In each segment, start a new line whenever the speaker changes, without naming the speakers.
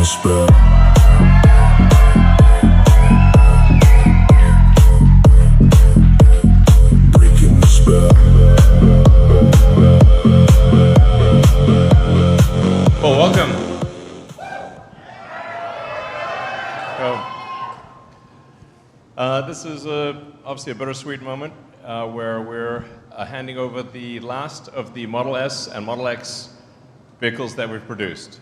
the spell. Breaking the spell.
Well, welcome. This is obviously a bittersweet moment where we're handing over the last of the Model S and Model X vehicles that we've produced.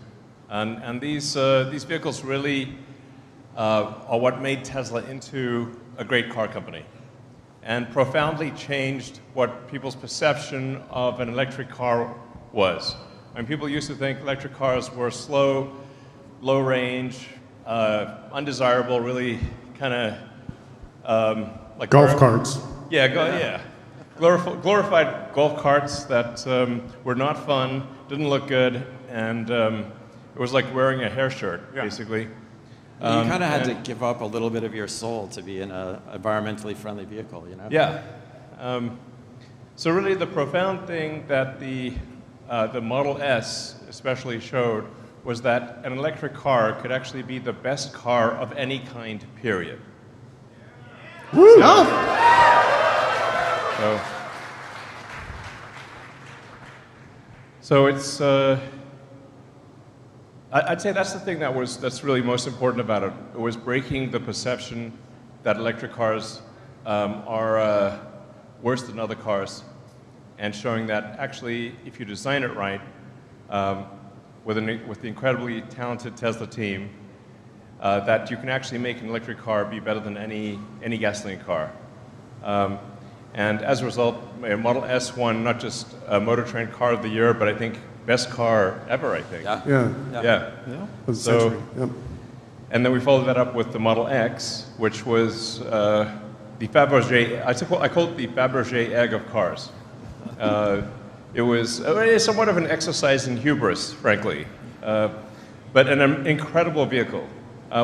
And these vehicles really are what made Tesla into a great car company and profoundly changed what people's perception of an electric car was. And people used to think electric cars were slow, low range, undesirable, really kind of like
golf carts.
Yeah, glorified golf carts that were not fun, didn't look good, and it was like wearing a hair shirt, basically.
You kind of had to give up a little bit of your soul to be in an environmentally friendly vehicle, you know?
Yeah. So really the profound thing that the Model S especially showed was that an electric car could actually be the best car of any kind, period.
Woo!
So it's, I'd say that's the thing that's really most important about it. It was breaking the perception that electric cars are worse than other cars, and showing that actually, if you design it right, with the incredibly talented Tesla team, that you can actually make an electric car be better than any gasoline car. And as a result, Model S won not just Motor Trend Car of the Year, but I think best car ever, I think.
Yeah. Of the century. Yep.
And then we followed that up with the Model X, which was the Fabergé, I call it the Fabergé egg of cars. It was somewhat of an exercise in hubris, frankly, but an incredible vehicle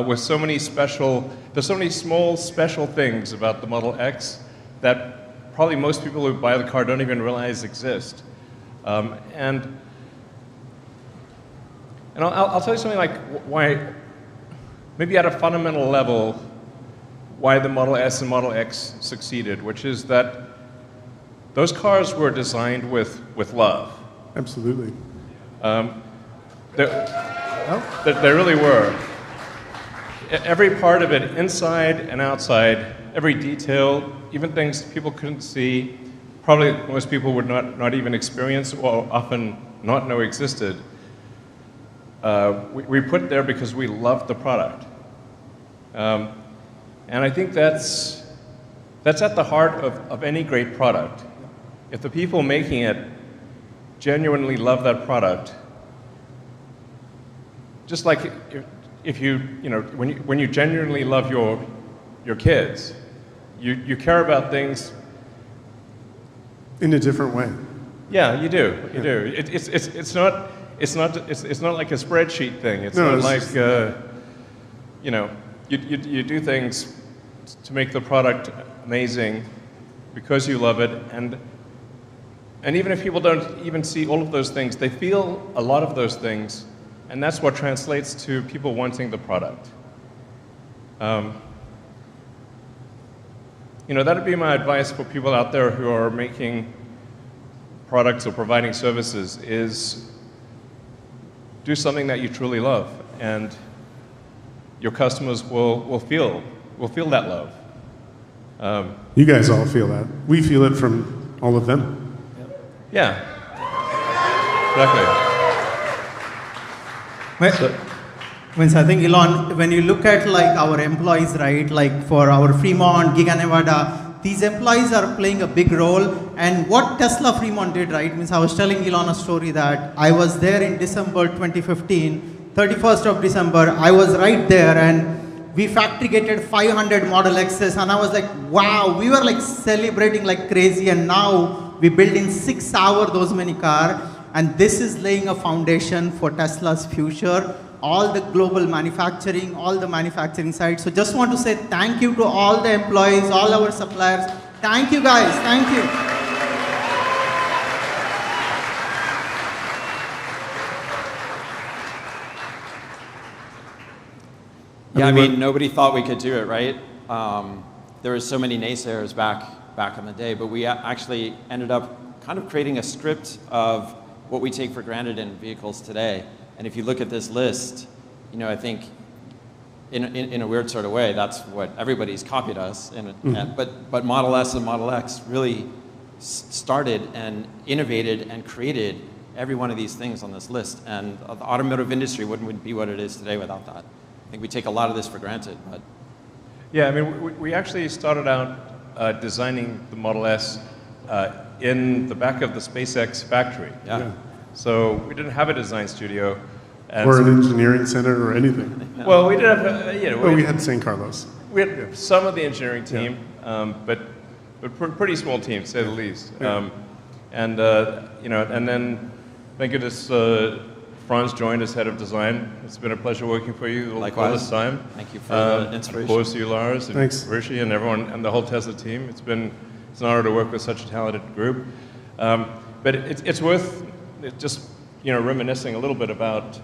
with so many there's so many small special things about the Model X that probably most people who buy the car don't even realize exist. And I'll tell you something like why, maybe at a fundamental level, why the Model S and Model X succeeded, which is that those cars were designed with love.
Absolutely.
They really were. Every part of it, inside and outside, every detail, even things people couldn't see, probably most people would not even experience or often not know existed, we put there because we loved the product. And I think that's at the heart of any great product. If the people making it genuinely love that product, just like if when you genuinely love your kids, you care about things
in a different way.
Yeah, you do. You do. It's not like a spreadsheet thing. It's not like you do things to make the product amazing because you love it, and even if people don't even see all of those things, they feel a lot of those things, and that's what translates to people wanting the product. That would be my advice for people out there who are making products or providing services, is do something that you truly love, and your customers will feel that love.
You guys all feel that. We feel it from all of them.
Yeah. Exactly.
Means I think, Elon, when you look at like our employees, right, like for our Fremont, Giga Nevada, these employees are playing a big role. And what Tesla Fremont did, right, means I was telling Elon a story that I was there in December 2015, 31st of December, I was right there, and we factory gated 500 Model X's, and I was like, wow, we were like celebrating like crazy, and now we build in 6 hours those many cars, and this is laying a foundation for Tesla's future. All the global manufacturing, all the manufacturing sites. So just want to say thank you to all the employees, all our suppliers. Thank you guys, thank you.
Yeah, I mean, nobody thought we could do it, right? There were so many naysayers back in the day, but we actually ended up kind of creating a script of what we take for granted in vehicles today. And if you look at this list, you know, I think in a weird sort of way, that's what everybody's copied us. But Model S and Model X really started and innovated and created every one of these things on this list. And the automotive industry wouldn't be what it is today without that. I think we take a lot of this for granted. But
yeah, I mean, we actually started out designing the Model S in the back of the SpaceX factory.
yeah.
So we didn't have a design studio. And
Or an engineering center or anything.
well, we did have, you know,
Well, we had San Carlos.
we had some of the engineering team, but pretty small team, to say the least.
Yeah.
You know, and then thank goodness Franz joined as head of design. It's been a pleasure working for you all this time.
Thank you for the inspiration.
Of course, you, Lars, and
Thanks.
Rishi, and everyone, and the whole Tesla team. It's an honor to work with such a talented group. But it's worth just, you know, reminiscing a little bit about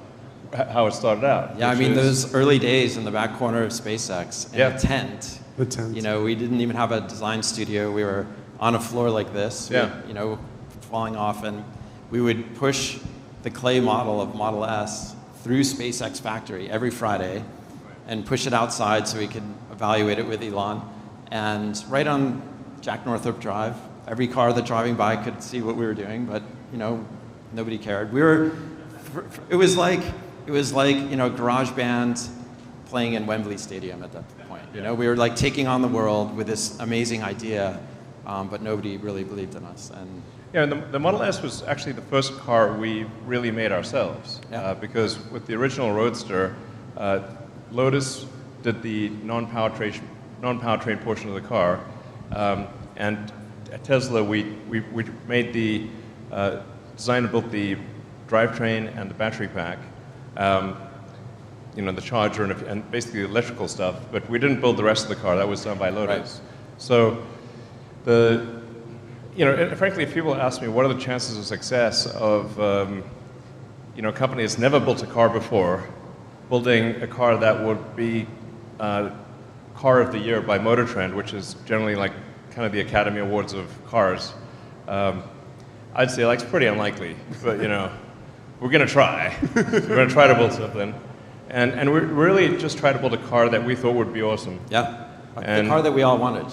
how it started out.
Yeah, I mean, those early days in the back corner of SpaceX in a tent.
The tent.
You know, we didn't even have a design studio. We were on a floor like this,
Yeah.
you know, falling off, and we would push the clay model of Model S through SpaceX factory every Friday and push it outside so we could evaluate it with Elon. And right on Jack Northrop Drive, every car that driving by could see what we were doing, but, you know, nobody cared. It was like, you know, garage band playing in Wembley Stadium at that point. You know, we were like taking on the world with this amazing idea, but nobody really believed in us. And
yeah, and the Model S was actually the first car we really made ourselves.
Yeah.
Because with the original Roadster, Lotus did the non-powertrain portion of the car, and at Tesla we made the designed and built the drivetrain and the battery pack. You know, the charger and basically the electrical stuff, but we didn't build the rest of the car. That was done by Lotus.
Right.
So you know, and frankly, if people ask me what are the chances of success of, you know, a company that's never built a car before, building a car that would be Car of the Year by Motor Trend, which is generally like kind of the Academy Awards of cars, I'd say like it's pretty unlikely, but you know, we're going to try. We're going to try to build something. And we really just try to build a car that we thought would be awesome.
yeah,
And
the car that we all wanted.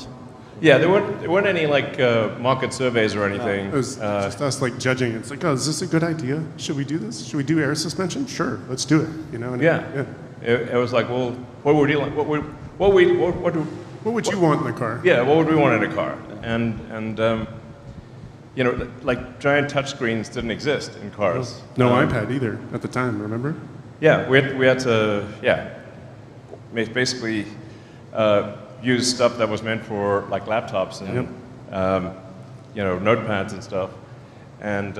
yeah, there weren't any like market surveys or anything.
It was just us like judging. It's like, oh, is this a good idea? Should we do this? Should we do air suspension? Sure, let's do it. You know? And
Yeah. It was like, well, what would you like? What
What would you want in the car?
yeah, what would we want in a car? And you know, like giant touchscreens didn't exist in cars.
No iPad either at the time, remember?
Yeah, we had to basically use stuff that was meant for like laptops and you know, notepads and stuff, and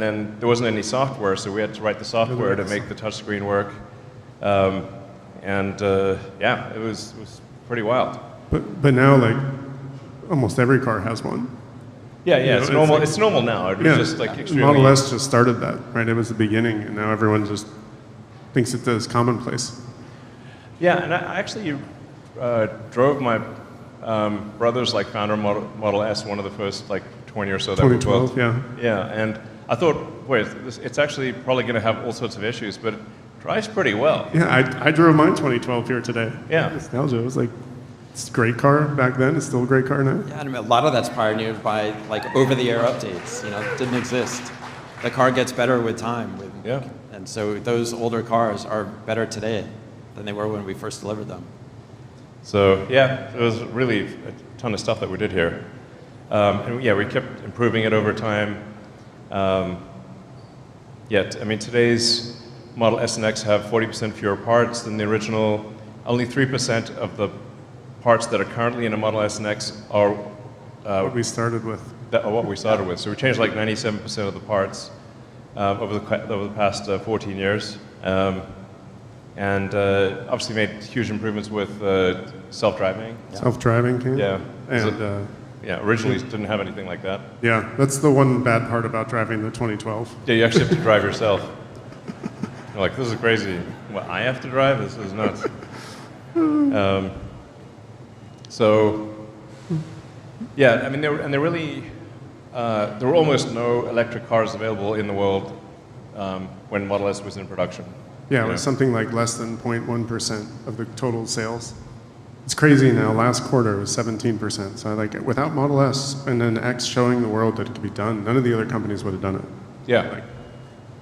then there wasn't any software, so we had to write the software to make the touchscreen work, yeah, it was pretty wild.
But now like almost every car has one.
Yeah,
You know,
it's
it's
normal.
like-
It's normal now. It was just like extremely.
Model S just started that, right? It was the beginning, and now everyone just thinks it's commonplace.
Yeah, and I actually drove my brother's like founder Model S, one of the first like 20 or so that we
2012,
built.
yeah.
Yeah, and I thought, wait, it's actually probably going to have all sorts of issues, but it drives pretty well.
Yeah, I drove mine 2012 here today.
Yeah.
Nostalgia. It was like, it's a great car back then. It's still a great car now.
Yeah, and a lot of that's pioneered by like over-the-air updates. You know, it didn't exist. The car gets better with time.
Yeah.
And so those older cars are better today than they were when we first delivered them.
So yeah, it was really a ton of stuff that we did here. And yeah, we kept improving it over time. Yet, I mean, today's Model S and X have 40% fewer parts than the original. Only 3% of the parts that are currently in a Model S and X are
What we started with.
what we started with. So we changed like 97% of the parts over the past 14 years. And obviously made huge improvements with self-driving.
Self-driving came.
Yeah.
And
Yeah, originally didn't have anything like that.
yeah, that's the one bad part about driving the 2012.
Yeah, you actually have to drive yourself. You're like, this is crazy. What, I have to drive? This is nuts. So, yeah, I mean, there were almost no electric cars available in the world when Model S was in production.
Yeah, it was something like less than 0.1% of the total sales. It's crazy now. Last quarter was 17%. So like, without Model S and then X showing the world that it could be done, none of the other companies would have done it.
Yeah,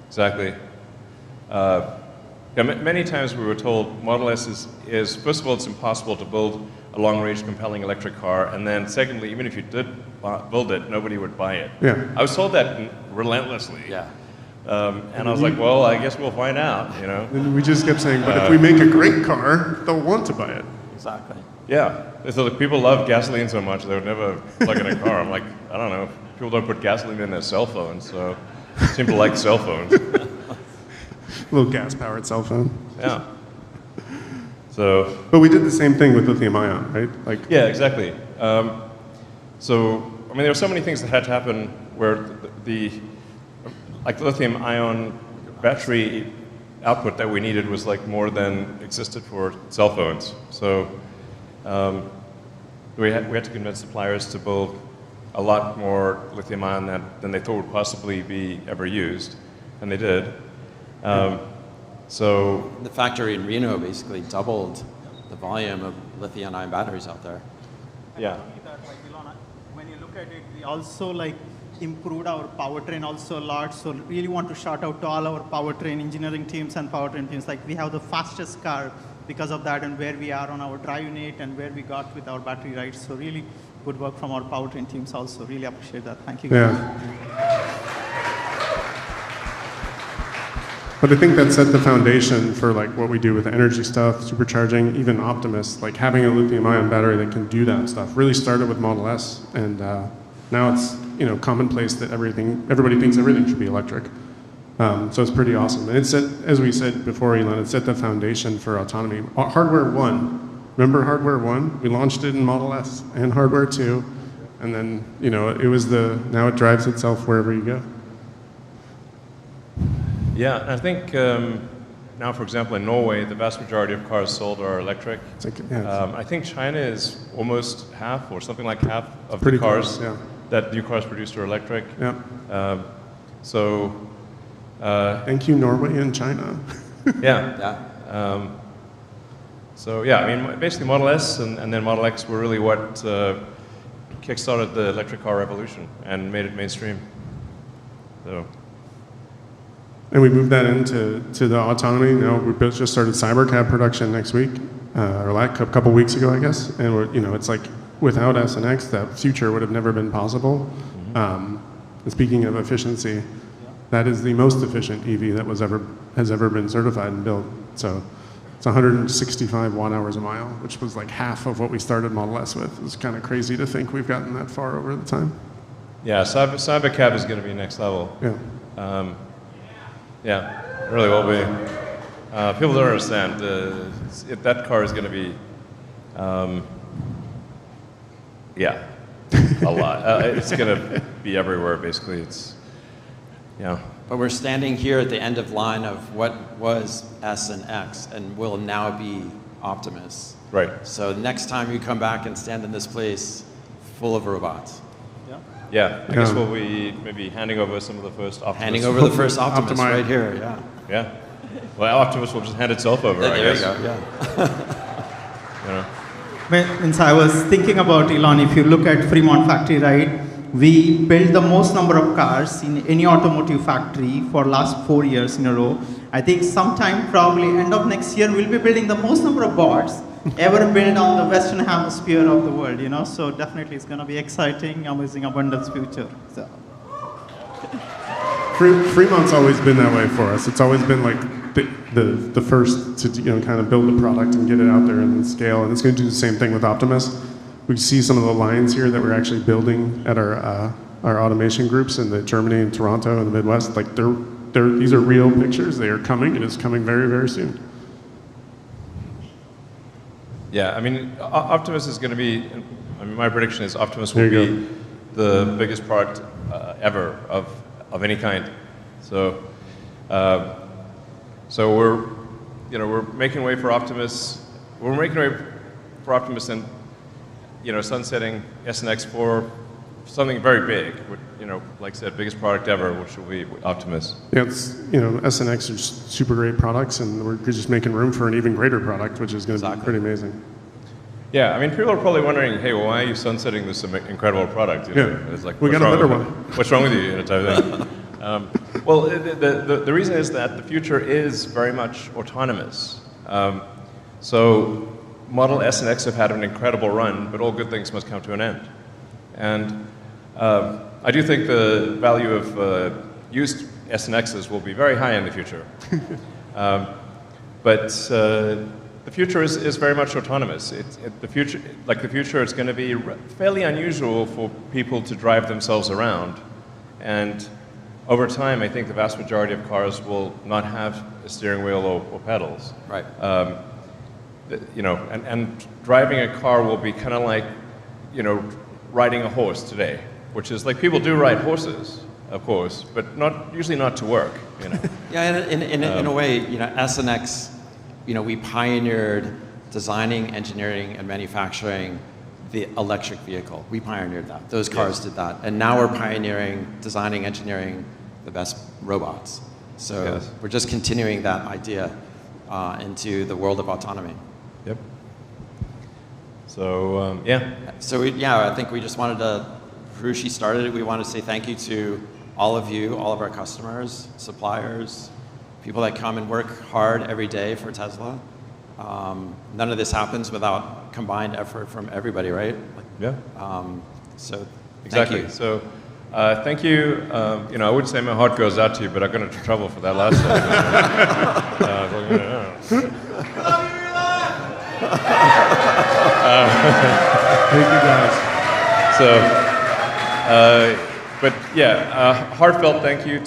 exactly. Yeah, many times we were told Model S is, first of all, it's impossible to build a long-range, compelling electric car, and then secondly, even if you did build it, nobody would buy it.
Yeah.
I was told that relentlessly.
Yeah.
And I was like, well, I guess we'll find out, you know.
And we just kept saying, but if we make a great car, they'll want to buy it.
Exactly.
Yeah. So like, people love gasoline so much, they would never plug in a car. I'm like, I don't know, people don't put gasoline in their cell phones, so seem to like cell phones.
A little gas-powered cell phone.
Yeah. So.
But we did the same thing with lithium-ion, right? Like.
Yeah, exactly. So, I mean, there were so many things that had to happen where like the lithium-ion battery output that we needed was like more than existed for cell phones. So we had to convince suppliers to build a lot more lithium-ion than they thought would possibly be ever used, and they did. So
the factory in Reno basically doubled the volume of lithium-ion batteries out there.
yeah.
When you look at it, we also like improved our powertrain also a lot. So really want to shout out to all our powertrain engineering teams and powertrain teams. Like we have the fastest car because of that, and where we are on our drive unit and where we got with our battery, right? So really good work from our powertrain teams also. Really appreciate that. Thank you.
Yeah. But I think that set the foundation for like what we do with energy stuff, supercharging, even Optimus, like having a lithium-ion battery that can do that stuff. Really started with Model S, and now it's commonplace that everybody thinks everything should be electric. So it's pretty awesome. And it set, as we said before, Elon, it set the foundation for autonomy. Hardware 1, remember Hardware 1? We launched it in Model S and Hardware 2, and then it was now it drives itself wherever you go.
Yeah, and I think now, for example, in Norway, the vast majority of cars sold are electric. I think China is almost half, or something like half, of the cars that new cars produced are electric.
Yeah. Thank you, Norway and China.
Yeah. So yeah, I mean, basically Model S and then Model X were really what kickstarted the electric car revolution and made it mainstream. So.
And we moved that into the autonomy. Now we just started Cybercab production next week, or a couple weeks ago, I guess. And it's like without S and X, that future would have never been possible. And speaking of efficiency, that is the most efficient EV that has ever been certified and built. So it's 165 watt-hours a mile, which was like half of what we started Model S with. It's kind of crazy to think we've gotten that far over the time.
Yeah, Cybercab is going to be next level.
Yeah.
Yeah, it really will be. People don't understand. That car is going to be, a lot. It's going to be everywhere, basically. But
we're standing here at the end of line of what was S and X and will now be Optimus.
Right.
So next time you come back and stand in this place full of robots.
Yeah, I guess we'll be maybe handing over some of the first Optimus.
Handing over the first Optimus right here, yeah.
Yeah. Well, Optimus will just hand itself over, I guess.
There you go,
yeah. I was thinking about, Elon, if you look at Fremont Factory, right, we built the most number of cars in any automotive factory for last 4 years in a row. I think sometime, probably end of next year, we'll be building the most number of bots ever built on the Western Hemisphere of the world, So definitely it's going to be exciting, amazing, abundance future. So.
Fremont's always been that way for us. It's always been like the first to kind of build the product and get it out there and then scale. And it's going to do the same thing with Optimus. We see some of the lines here that we're actually building at our automation groups in Germany and Toronto and the Midwest. Like these are real pictures. They are coming. It is coming very, very soon.
Yeah, I mean, Optimus is going to be, my prediction is Optimus will be the biggest product ever of any kind. So, we're making way for Optimus. we're making way for Optimus and, sunsetting S and X for something very big. Like I said, biggest product ever, which will be Optimus.
Yeah, it's, S and X are just super great products, and we're just making room for an even greater product, which is going to be pretty amazing.
Yeah, I mean, people are probably wondering, hey, well, why are you sunsetting this incredible product? It's like,
we got a better one.
What's wrong with you? Type of thing. Well, the reason is that the future is very much autonomous. So Model S and X have had an incredible run, but all good things must come to an end. And I do think the value of used S and X's will be very high in the future. But the future is very much autonomous. The future, it's going to be fairly unusual for people to drive themselves around. And over time, I think the vast majority of cars will not have a steering wheel or pedals.
Right.
And driving a car will be kind of like, riding a horse today, which is like people do ride horses, of course, but usually not to work.
Yeah, in a way, S and X, we pioneered designing, engineering, and manufacturing the electric vehicle. We pioneered that. Those cars did that, and now we're pioneering, designing, engineering the best robots. So we're just continuing that idea into the world of autonomy.
Yep. So, yeah.
So, I think we just wanted to, Harushi started it, we want to say thank you to all of you, all of our customers, suppliers, people that come and work hard every day for Tesla. None of this happens without combined effort from everybody, right?
Yeah.
So,
exactly.
Thank you.
So, thank you. I would say my heart goes out to you, but I got into trouble for that last time.
Thank you, guys.
So, heartfelt thank you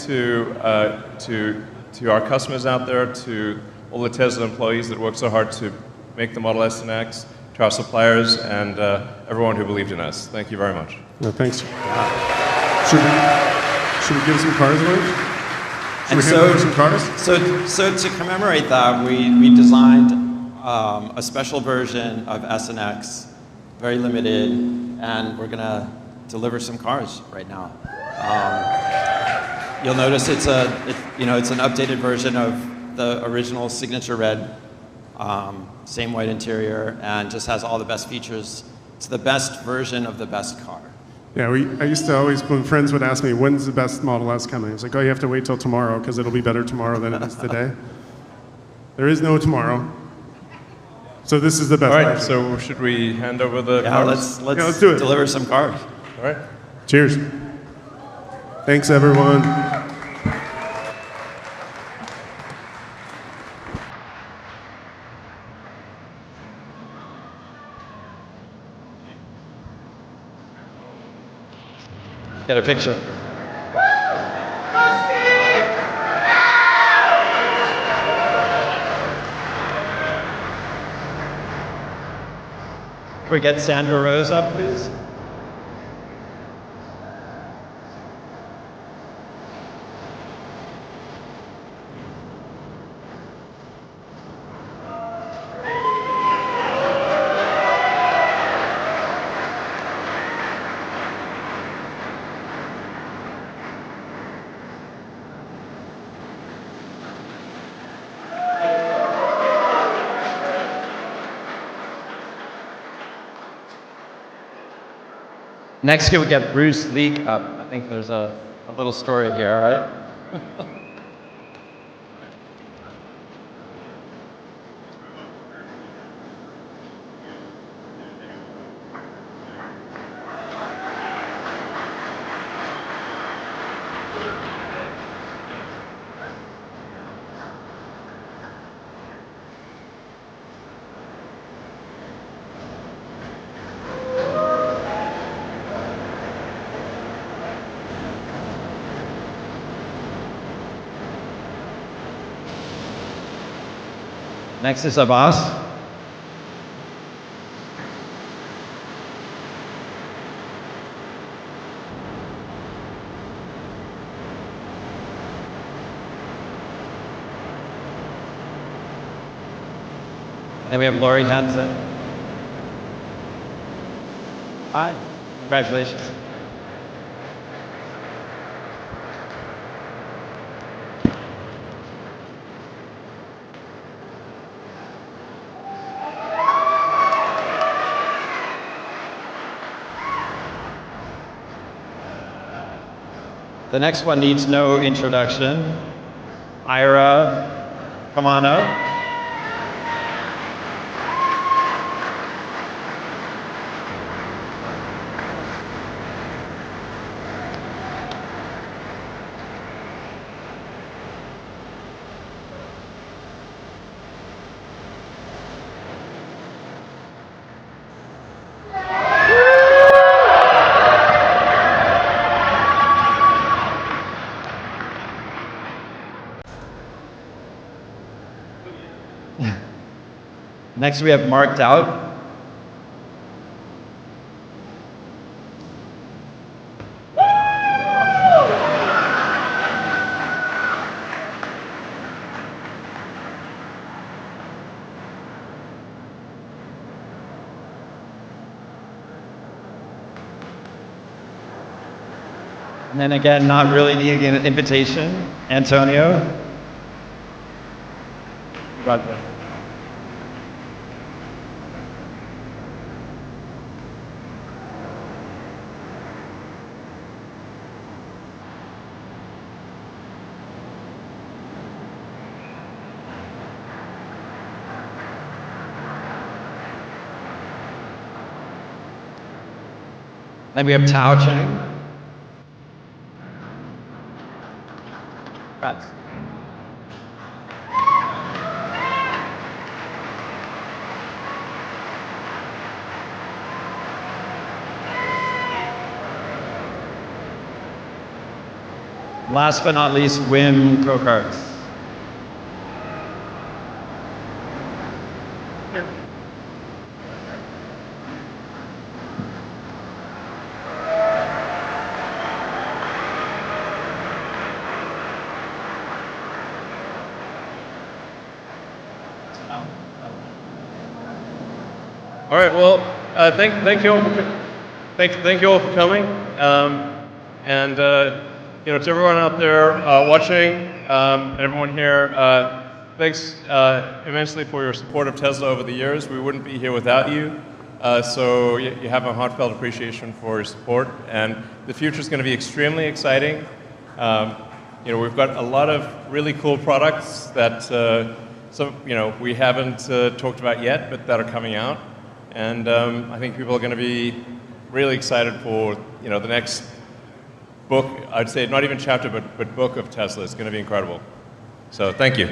to our customers out there, to all the Tesla employees that worked so hard to make the Model S and X, to our suppliers, and everyone who believed in us. Thank you very much.
No, thanks. Should we give some cars away?
And
some cars?
So to commemorate that, we designed a special version of S and X, very limited, and we're gonna deliver some cars right now. You'll notice it's an updated version of the original Signature Red, same white interior, and just has all the best features. It's the best version of the best car.
Yeah, I used to always, when friends would ask me, when's the best Model S coming? I was like, oh, you have to wait till tomorrow, because it'll be better tomorrow than it is today. There is no tomorrow. So this is the best.
All right, so should we hand over the cars?
Let's
do it.
Deliver some cars.
All right.
Cheers. Thanks, everyone.
Get a picture.
Can we get Sandra Rose up, please? Next, can we get Bruce Leak up? I think there's a little story here, all right? Next is Abbas. Then we have Lori Hansen. Hi. Congratulations. The next one needs no introduction. Ira, come on up. Next we have Mark Dowd. And then again, not really needing an invitation, Antonio. Got that. Then we have Tao Cheng. Congrats. Last but not least, Wim Kokarts.
All right. Well, thank you all. Thank you all for coming. And you know, to everyone out there watching, and everyone here, thanks immensely for your support of Tesla over the years. We wouldn't be here without you. So you have a heartfelt appreciation for your support, and the future is going to be extremely exciting. You know, we've got a lot of really cool products that we haven't talked about yet, but that are coming out. And I think people are going to be really excited for the next book. I'd say not even chapter, but book of Tesla. It's going to be incredible. So thank you.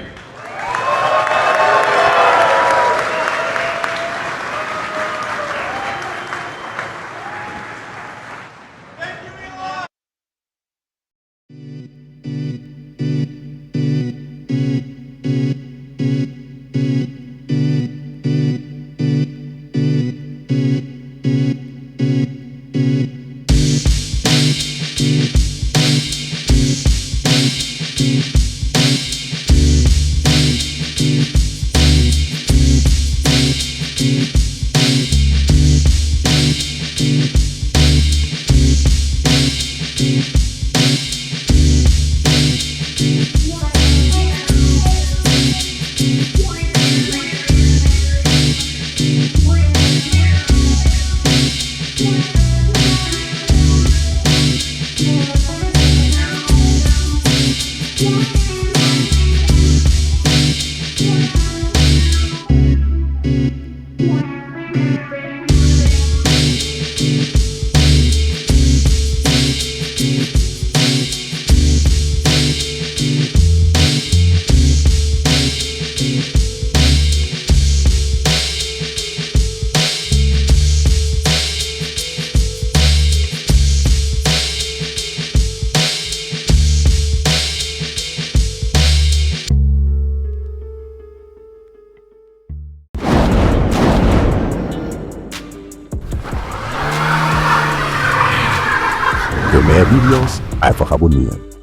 Für mehr Videos einfach abonnieren.